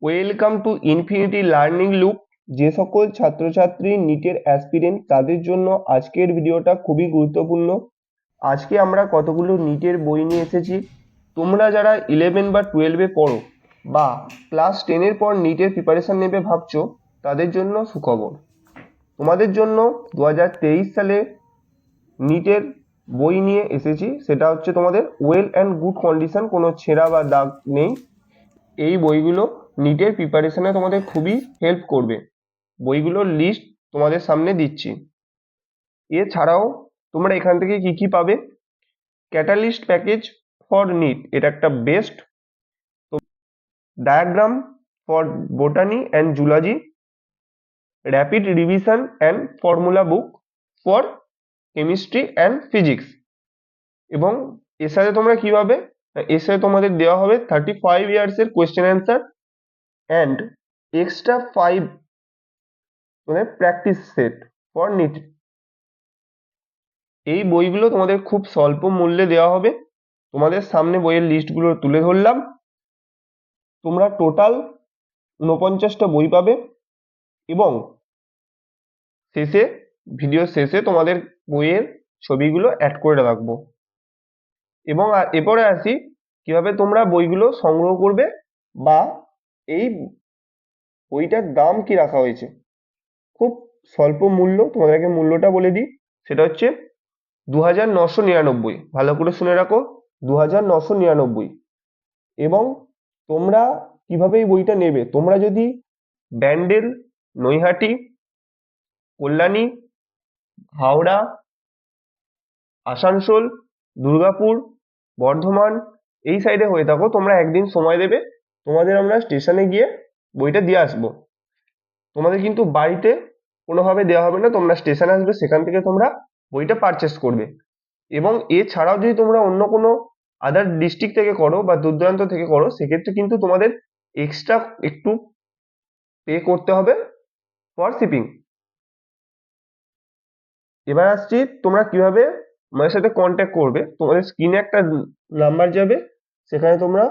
Welcome to infinity learning loop. যে সকল ছাত্রছাত্রী নিটের অ্যাসপিরেন্ট তাদের জন্য আজকের ভিডিওটা খুবই গুরুত্বপূর্ণ। আজকে আমরা কতগুলো নিটের বই নিয়ে এসেছি। তোমরা যারা 11 বা 12-এ পড়ো বা ক্লাস 10-এর পর নিটের প্রিপারেশন নেবে ভাবছো, তাদের জন্য সুখবর। তোমাদের জন্য 2023 সালে নিটের বই নিয়ে এসেছি, সেটা হচ্ছে তোমাদের ওয়েল অ্যান্ড গুড কন্ডিশন, কোনো ছেঁড়া বা দাগ নেই। এই বইগুলো নিটের প্রিপারেশনে তোমাদের খুবই হেল্প করবে। বইগুলোর লিস্ট তোমাদের সামনে দিচ্ছি। এছাড়াও তোমরা এখান থেকে কি কি পাবে? ক্যাটালিস্ট প্যাকেজ ফর নিট, এটা একটা best. Diagram for botany and zoology, rapid revision and formula book for chemistry and physics. এবং এর সাথে তোমরা কি পাবে? এর সাথে তোমাদের দেওয়া হবে 35 ইয়ার্সের কোয়েশ্চেন অ্যান্সার অ্যান্ড এক্সট্রা 5 মানে প্র্যাকটিস সেট ফর নিট। এই বইগুলো তোমাদের খুব স্বল্প মূল্যে দেওয়া হবে। তোমাদের সামনে বইয়ের লিস্টগুলো তুলে ধরলাম। তোমরা টোটাল 49টা বই পাবে এবং শেষে, ভিডিও শেষে তোমাদের বইয়ের ছবিগুলো অ্যাড করে রাখবো। এবং এরপরে আসি কিভাবে তোমরা বইগুলো সংগ্রহ করবে বা এই বইটার দাম কি রাখা হয়েছে। খুব স্বল্প মূল্য, তোমাদেরকে মূল্যটা বলে দিই। সেটা হচ্ছে 2999। ভালো করে শুনে রাখো, 2999। এবং তোমরা কিভাবে এই বইটা নেবে? তোমরা যদি ব্যান্ডেল, নৈহাটি, কল্যাণী, হাওড়া, আসানসোল, দুর্গাপুর, বর্ধমান এই সাইডে হয়ে থাকো, তোমরা একদিন সময় দেবে, তোমাদের আমরা স্টেশনে গিয়ে বইটা দিয়ে আসবো। তোমাদের কিন্তু বাড়িতে কোনোভাবে দেওয়া হবে না, তোমরা স্টেশনে আসবে, সেখান থেকে তোমরা বইটা পারচেস করবে। এবং এছাড়াও যদি তোমরা অন্য কোনো আদার ডিস্ট্রিক্ট থেকে করো বা দূর দূরান্ত থেকে করো, সেক্ষেত্রে কিন্তু তোমাদের এক্সট্রা একটু পে করতে হবে ফর শিপিং। এবার আসছি তোমরা কিভাবে আমাদের সাথে কন্ট্যাক্ট করবে। তোমাদের স্ক্রিনে একটা নাম্বার যাবে, সেখানে তোমরা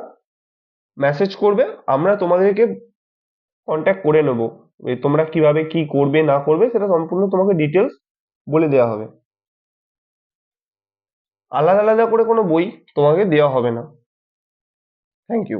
মেসেজ করবে, আমরা তোমাদেরকে কন্ট্যাক্ট করে নেবো। তোমরা কিভাবে কি করবে না করবে সেটা সম্পূর্ণ তোমাকে ডিটেলস বলে দেওয়া হবে। আলাদা আলাদা করে কোনো বই তোমাকে দেওয়া হবে না। Thank you.